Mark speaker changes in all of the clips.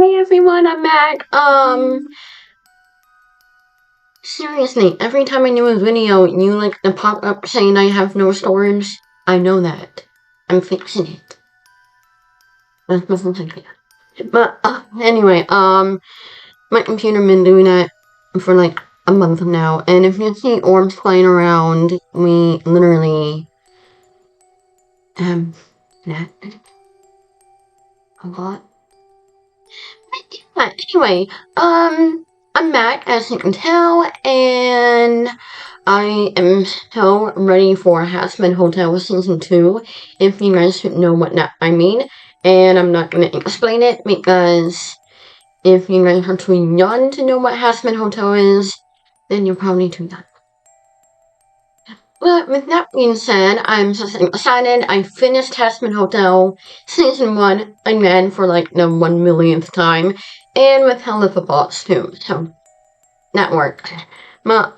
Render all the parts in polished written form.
Speaker 1: Hey everyone, I'm back. Seriously, every time I do a video, you like to pop up saying I have no storage. I know that. I'm fixing it. That wasn't like that. But, anyway, my computer been doing that for like a month now, and if you see orbs flying around, we literally, that a lot. But anyway, I'm back, as you can tell, and I am so ready for Hazmat Hotel Season 2, if you guys know what that I mean. And I'm not going to explain it, because if you guys are too young to know what Hazmat Hotel is, then you're probably too young. But with that being said, I'm just excited. I finished Hazmat Hotel Season 1 again for like the 1 millionth time, and with Hell of a Boss too, so that worked. But,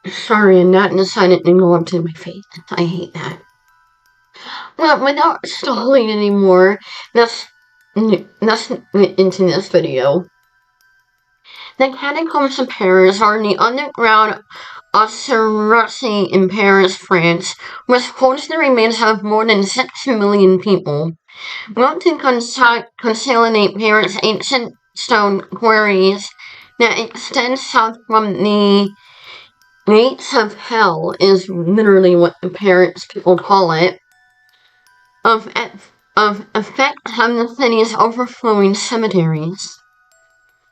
Speaker 1: sorry, and that decided to go up to my face. I hate that. Well, without stalling anymore, let's get into this video. The Catacombs of Paris are in the underground Ossuary in Paris, France, which holds the remains of more than 6 million people. Built to consolidate Paris' ancient stone quarries that extend south from the Gates of Hell is literally what the Paris people call it, of effects on the city's overflowing cemeteries.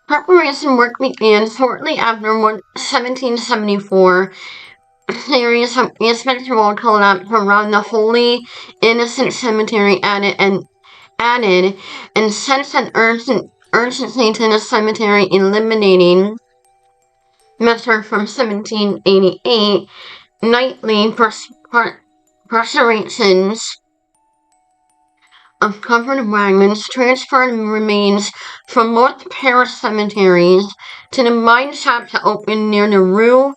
Speaker 1: Preparation work began shortly after 1774. A series of spiritual collapse around the Holy Innocent Cemetery added and sent an urgency to the cemetery eliminating measure from 1788 nightly processions of covered wagons transferred remains from most Paris cemeteries to the mine shops open near the Rue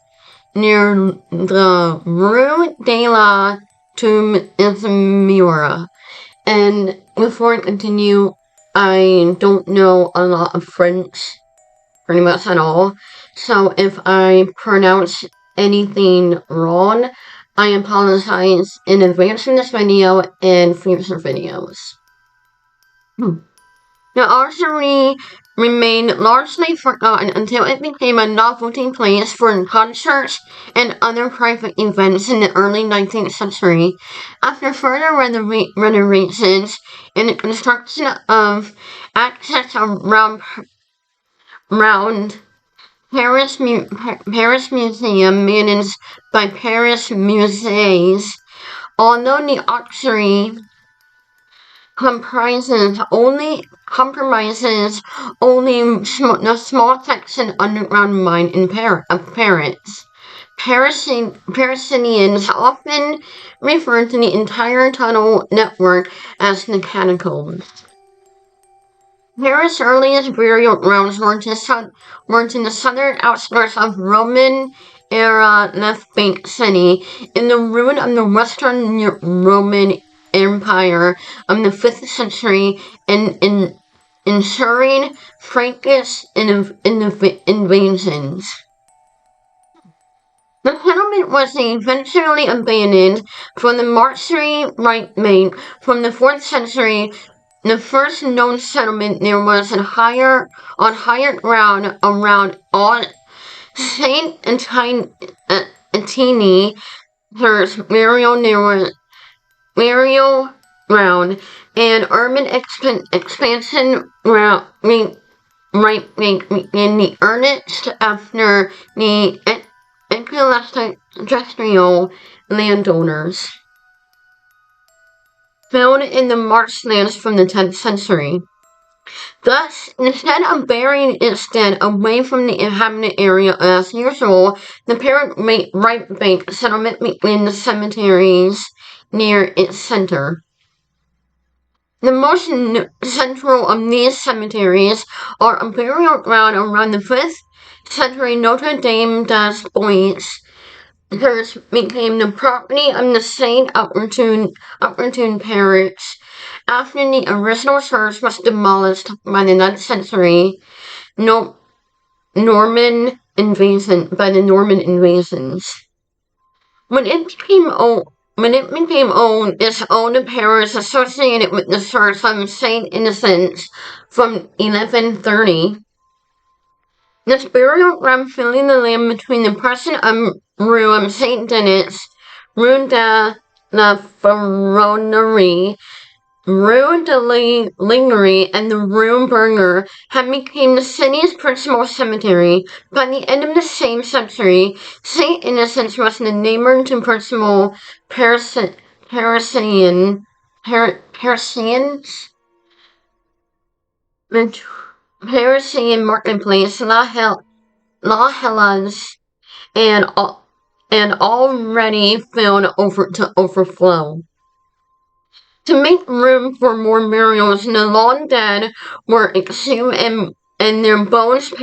Speaker 1: de la Tombe Izmira. And before I continue, I don't know a lot of French, pretty much at all. So if I pronounce anything wrong, I apologize in advance for this video and future videos. The archery remained largely forgotten until it became a novelty place for concerts and other private events in the early 19th century. After further renovations and the construction of access around Paris Museum managed by Paris Musees, although the archery comprises only the small section underground mine in Paris. Parisians often refer to the entire tunnel network as the Catacombs. Paris' earliest burial grounds were to the southern outskirts of Roman-era left bank city, in the ruin of the Western Roman Empire of the 5th century, and ensuring Frankish invasions. The settlement was eventually abandoned from the Marseille right bank from the 4th century. The first known settlement there was on higher ground around Saint Antini, there's burial ground, and urban expansion right in the earnest after the ecclesiastical landowners found in the marshlands from the 10th century. Thus, instead of burying its dead away from the inhabited area as usual, the parent right bank settlement began the cemeteries near its center. The most central of these cemeteries are a burial ground around the 5th century Notre Dame des Bois. Theirs became the property of the Saint Opportune Parish after the original church was demolished by the 9th century no- Norman invasions. When it became owned, its own parish associated with the Church of Saint Innocent from 1130. This burial ground filling the land between the present Rue of Saint Denis, Rue de la Ferronnerie, Rue de Lingerie, and the Rue Berger had become the city's principal cemetery. By the end of the same century, Saint Innocent was the neighbor to principal Parisians, the Parisian marketplace, La Hellas, and already filled over to overflow. To make room for more burials, the long dead were exhumed and their bones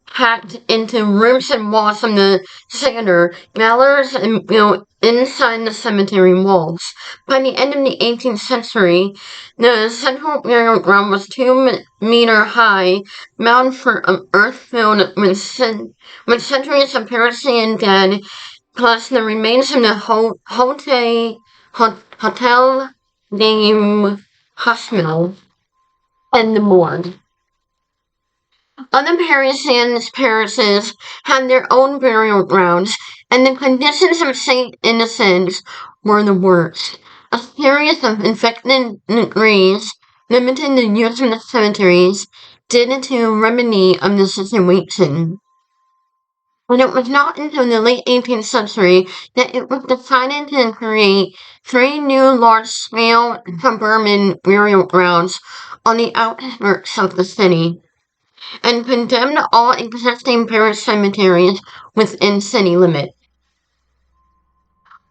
Speaker 1: packed into rooms and walls from the theater, galleries, and built inside the cemetery walls. By the end of the 18th century, the central burial ground was 2 meter high, bound for earth filled with centuries of Parisian dead, plus the remains of the Hotel the hospital, and the morgue. Other parishes had their own burial grounds, and the conditions of Saint Innocents were the worst. A series of infected degrees limited the use of the cemeteries did to remedy of the situation. And it was not until the late 18th century that it was decided to create 3 new large-scale suburban burial grounds on the outskirts of the city, and condemned all existing parish cemeteries within city limits.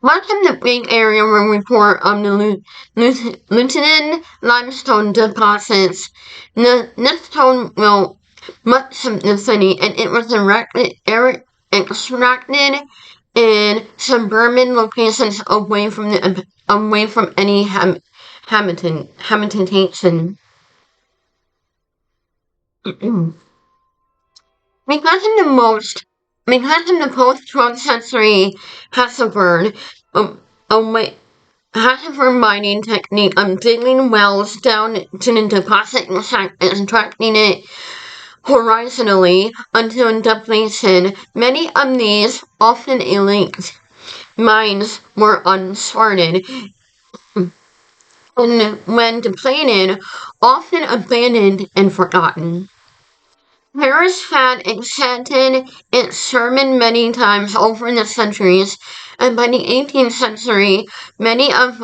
Speaker 1: Much of the big area will report on the Lutein limestone deposits. This stone will much of the city, and it was extracted in suburban locations away from any habitation. Because of the post-12th century Hasselberg, away However, mining technique of digging wells down to the deposit and extracting it horizontally until depletion, many of these, often elite, mines were uncharted, and when depleted, often abandoned and forgotten. Paris had extended its sermon many times over the centuries, and by the 18th century, many of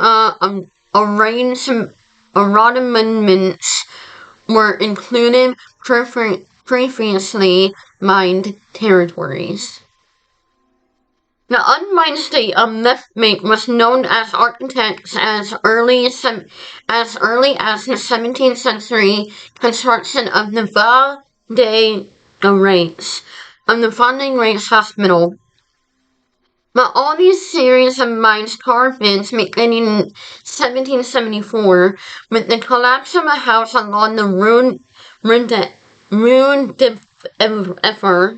Speaker 1: arrangements were included previously mined territories. The unmined state of Lethbridge was known as architects as early as the 17th century construction of the Val de Grace, of the Funding Grace Hospital. But all these series of mines carvings beginning in 1774 with the collapse of a house along the Rue de Ever.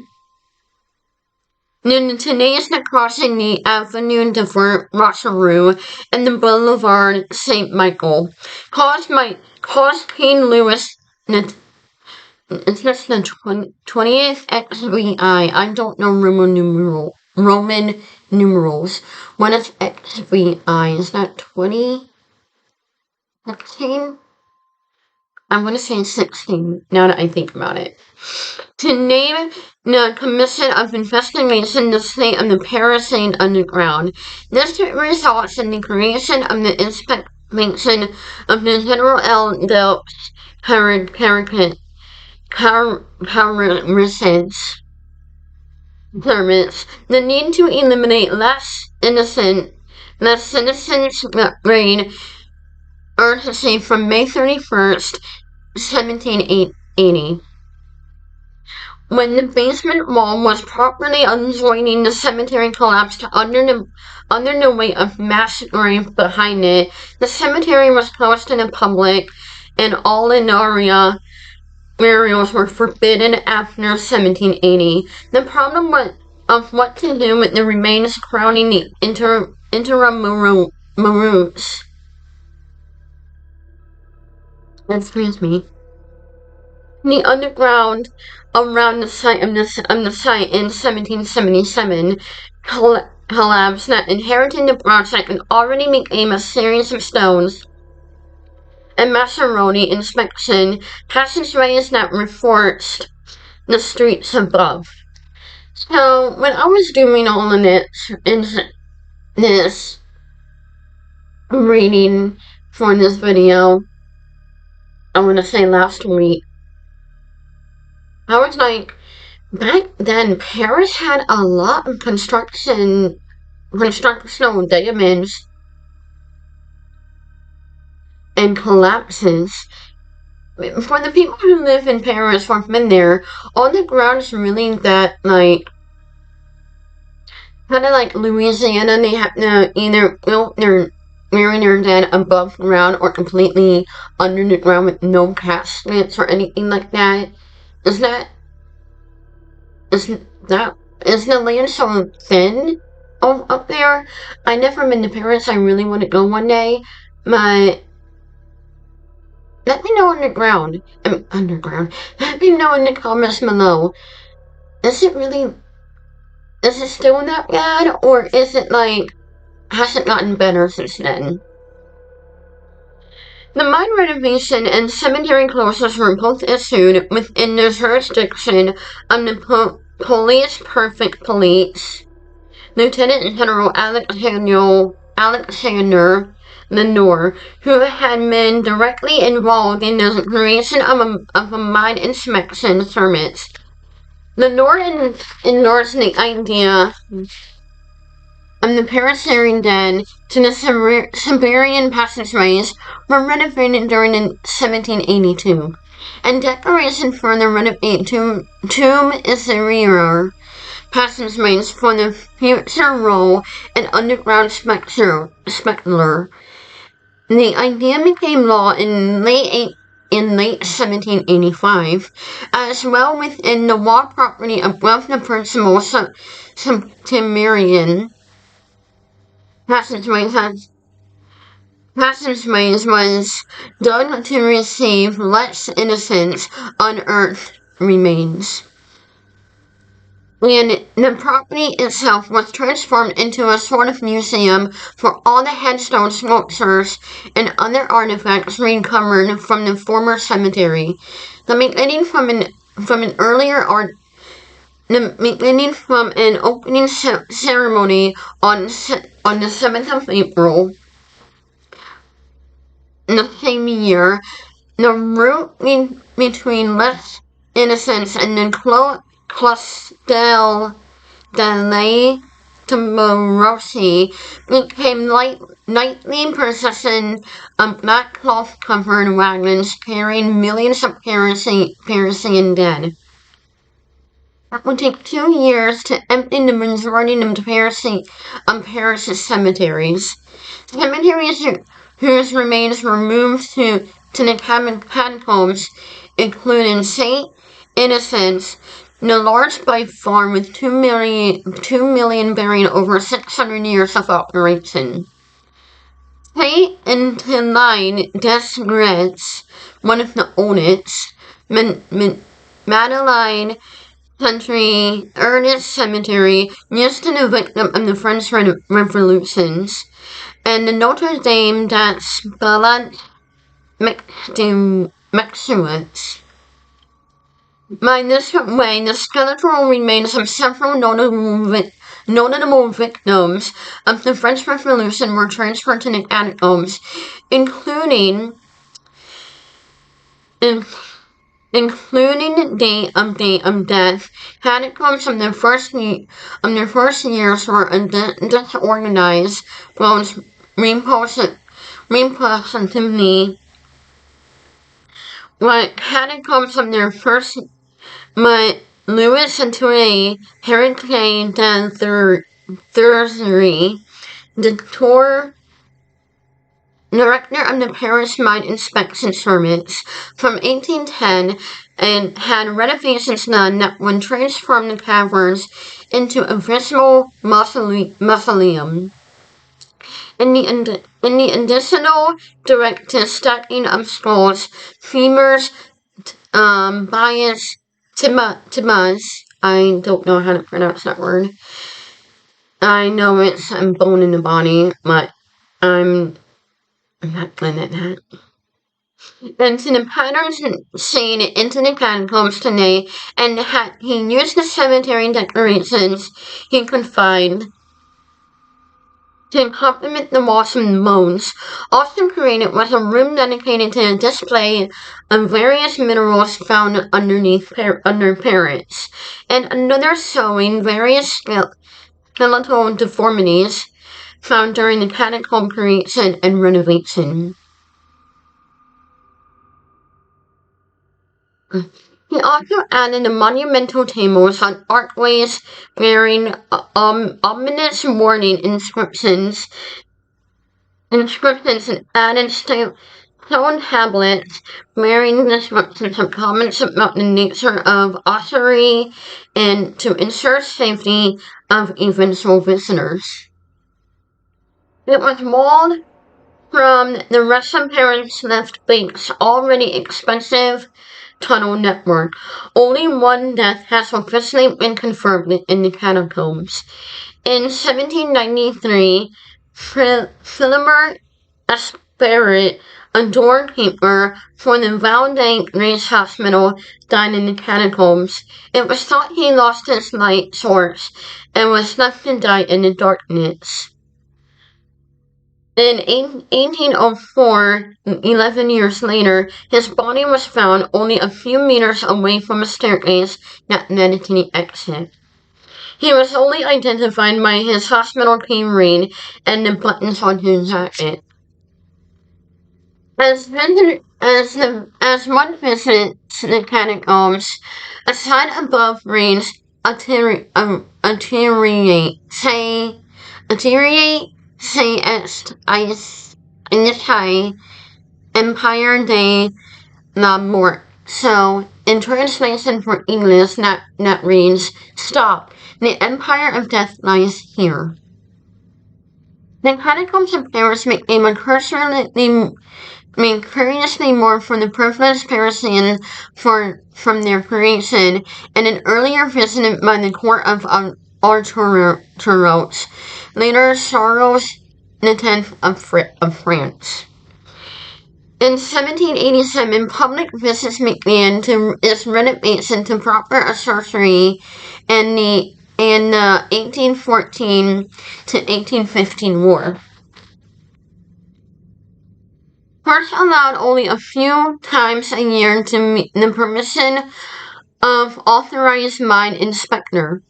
Speaker 1: Today's crossing the Avenue de Rochereau and the Boulevard St. Michael caused King Louis. It's just the 20th XVI. I don't know Roman numerals. What is XVI? Is that 2016? I'm going to say 16 now that I think about it. To name the Commission of Investigation the state of the Parisian Underground. This results in the creation of the Inspection of the General L. del Permits. The need to eliminate less citizens reign urgency from May 31st, 1780. When the basement wall was properly unjoining, the cemetery collapsed under the weight of mass grave behind it. The cemetery was closed to the public, and all in area burials were forbidden after 1780. The problem of what to do with the remains crowning the Marus. Excuse me. The underground around the site of the site in 1777 collapsed that inherited the project and already became a series of stones and Macaroni inspection passageways that reinforced the streets above. So when I was doing all of this reading for this video, I want to say last week, I was like, back then Paris had a lot of constructional damage and collapses. For the people who live in Paris or have been there, all the ground is really that like kind of like Louisiana. They have to either build their bury their dead above ground or completely under the ground with no caskets or anything like that. Is that is the land so thin up there? I never been to Paris. I really want to go one day. But let me know underground. I mean underground. Let me know in the comments below. Is it still that bad, or is it like has it gotten better since then? The mine renovation and cemetery closures were both issued within the jurisdiction of the Police Perfect Police, Lieutenant General Alexander Lenore, who had been directly involved in the creation of a mine inspection permits. Lenore endorsed the idea of the Parasarian Den to the Siberian passageways were renovated during 1782, and decoration for the renovated tomb interior passageways for the future role in underground spectator. The idea became law in late 1785, as well within the wall property above the principal subterranean passageways was done to receive less innocent unearthed remains. And the property itself was transformed into a sort of museum for all the headstone sculptures and other artifacts recovered from the former cemetery. The beginning from an opening ceremony on the 7th of April in the same year, the route between Les Innocents and the Clostel delle Tomorosi became nightly procession of black cloth-covered wagons carrying millions of Parisian dead. It would take 2 years to empty the majority of Paris' cemeteries. Cemeteries whose remains were moved to the Catacombs, including St. Innocents, the largest by far, with 2 million bearing over 600 years of operation. St. Antoine des Grès, one of the oldest, Madeleine Country Ernest Cemetery, used to the victim of the French Revolutions, and the Notre Dame des Ballets Mexuets. By this way, the skeletal remains of several notable victims of the French Revolution were transferred to the catacombs, including date of death. Catacombs of their first years were disorganized, bones repulsively. But catacombs of their first Louis Antoine Heraclin Thursary, the tour director of the Paris Mine Inspection Service from 1810, and had renovations done that would transform the caverns into a visible mausoleum. In the additional directed stacking of skulls, femurs, bias, timas, I don't know how to pronounce that word. I know it's a bone in the body, but I'm not good at that. And to the patterns seen into the catacombs today, and he used the cemetery decorations he could find to complement the walls and bones. Also created was a room dedicated to a display of various minerals found under parrots, and another showing various skeletal deformities found during the catacomb creation and renovation. He also added the monumental tables on archways bearing ominous warning inscriptions and added stone tablets bearing descriptions of comments about the nature of ossuary and to ensure safety of eventual visitors. It was walled from the rest of Paris left Bank's already expensive tunnel network. Only one death has officially been confirmed in the catacombs. In 1793, Philemon Esperit, a doorkeeper for the Valdez Grace Hospital, died in the catacombs. It was thought he lost his light source and was left to die in the darkness. In 1804, 11 years later, his body was found only a few meters away from a staircase that led to the exit. He was only identified by his hospital key ring and the buttons on his jacket. As one visits the catacombs, a sign above reads Atteriate est in the sky, Empire de la Mort. So, in translation for English, that reads, "Stop, the Empire of Death lies here." The catacombs of Paris became curiously more from the privileged Parisians from their creation, and an earlier visit by the court of Arthuros, later Charles X of France. In 1787, public visits began to its renovation to proper accessory in the 1814 to 1815 war. First allowed only a few times a year to meet the permission of authorized mine inspector.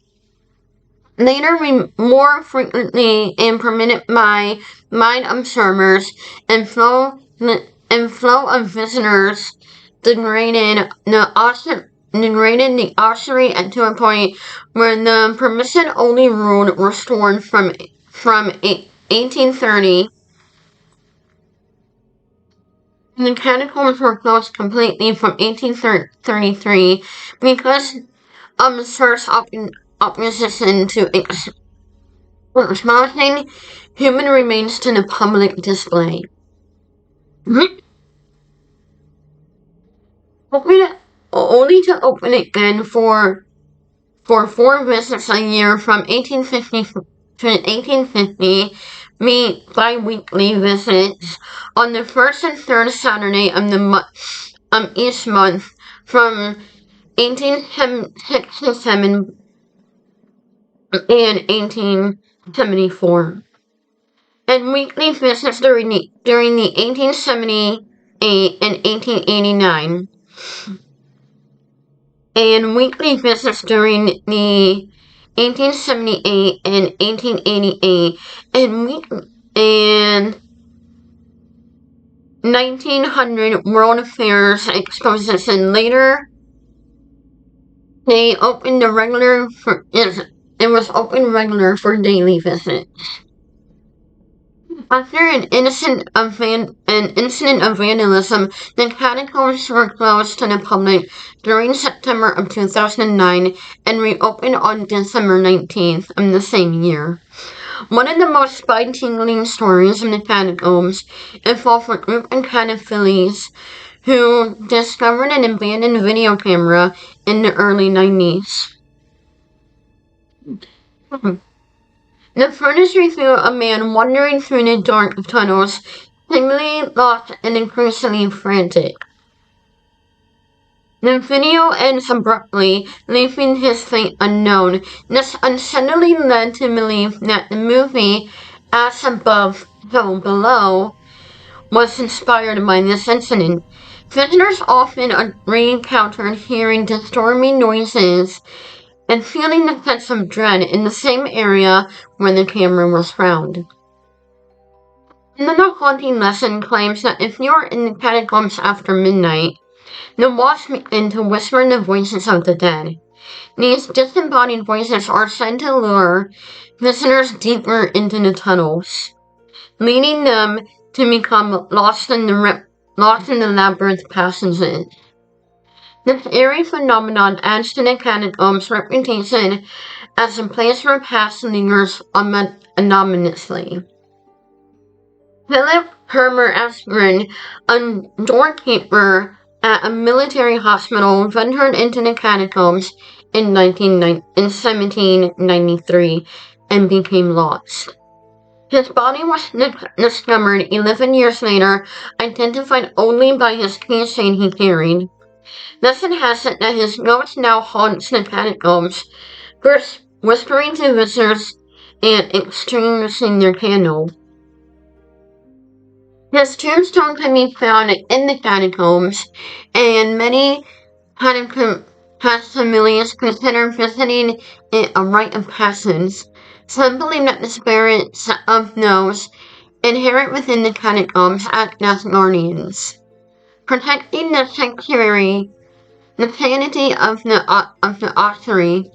Speaker 1: Later, more frequently and permitted by mine observers and flow of visitors degraded the ossuary to a point where the permission only rule restored from 1830. The catacombs were closed completely from 1833 because of the first opposition to exposing human remains to the public display. Only to open again for 4 visits a year from 1850 to 1850, bi-weekly visits on the first and third Saturday of each month from 1867 and 1874, and weekly visits during the 1878 and 1889, and weekly visits during the 1878 and 1888, and 1900 World Affairs Exposition. Later, They opened the regular for it was open regular for daily visits. After an incident of vandalism, the catacombs were closed to the public during September of 2009 and reopened on December 19th of the same year. One of the most spine-tingling stories in the catacombs involved a group of cataphiles who discovered an abandoned video camera in the early 90s. The footage revealed a man wandering through the dark tunnels, seemingly lost and increasingly frantic. The video ends abruptly, leaving his fate unknown. This unsettling led to believe that the movie, As Above, So Below, was inspired by this incident. Visitors often re-encountered hearing disturbing noises and feeling the sense of dread in the same area where the camera was found. Another haunting lesson claims that if you are in the catacombs after midnight, the walls begin to whisper the voices of the dead. These disembodied voices are said to lure visitors deeper into the tunnels, leading them to become lost in the labyrinth passages. This eerie phenomenon adds to the catacombs' reputation as a place where past lingers anonymously. Philip Hermer Aspgren, a doorkeeper at a military hospital, ventured into the catacombs in 1793 and became lost. His body was discovered 11 years later, identified only by his keychain he carried. Legend has it that his ghost now haunts the catacombs, first whispering to visitors and extinguishing their candle. His tombstone can be found in the catacombs, and many families consider visiting it a rite of passage. Some believe that the spirits of those inherent within the catacombs act as guardians, protecting the sanctuary. The sanity of the ossuary.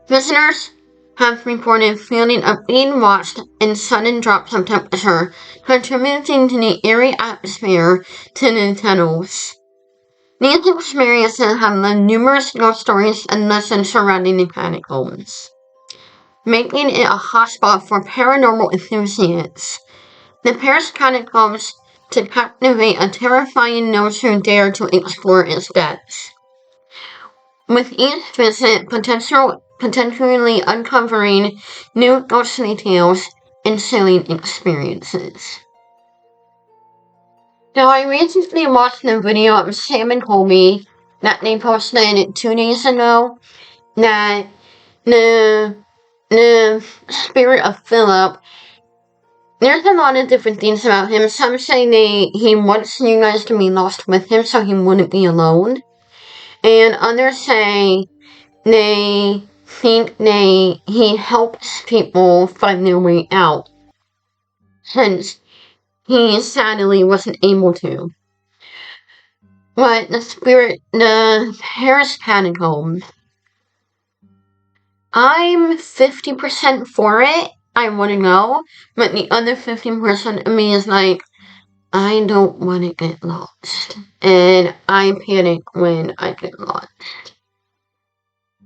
Speaker 1: Visitors have reported feeling of being watched in sudden drops of temperature, contributing to the eerie atmosphere to the tunnels. These experiences have led numerous ghost stories and legends surrounding the catacombs, making it a hotspot for paranormal enthusiasts. The Paris catacombs to captivate a terrifying those who dare to explore its depths. With each visit potentially uncovering new ghostly tales and chilling experiences. Now, I recently watched a video of Sam and Colby that they posted 2 days ago that the spirit of Philip. There's a lot of different things about him. Some say he wants you guys to be lost with him so he wouldn't be alone. And others say they think he helps people find their way out, since he sadly wasn't able to. But the Paris Catacombs, I'm 50% for it. I want to go, but the other 50% of me is like, I don't want to get lost, and I panic when I get lost.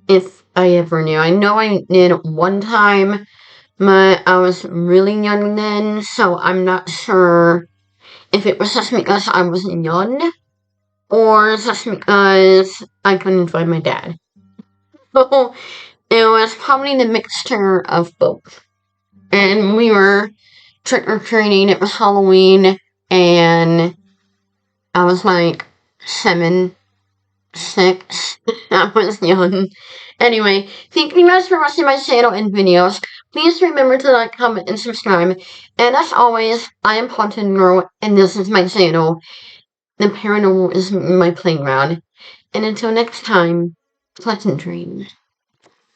Speaker 1: If I ever knew. I know I did one time, but I was really young then, so I'm not sure if it was just because I was young, or just because I couldn't find my dad. So, it was probably the mixture of both. And we were trick-or-treating, it was Halloween, and I was like 7, 6. I was young. Anyway, thank you guys for watching my channel and videos. Please remember to like, comment, and subscribe. And as always, I am Haunted Girl, and this is my channel. The paranormal is my playground. And until next time, pleasant dreams.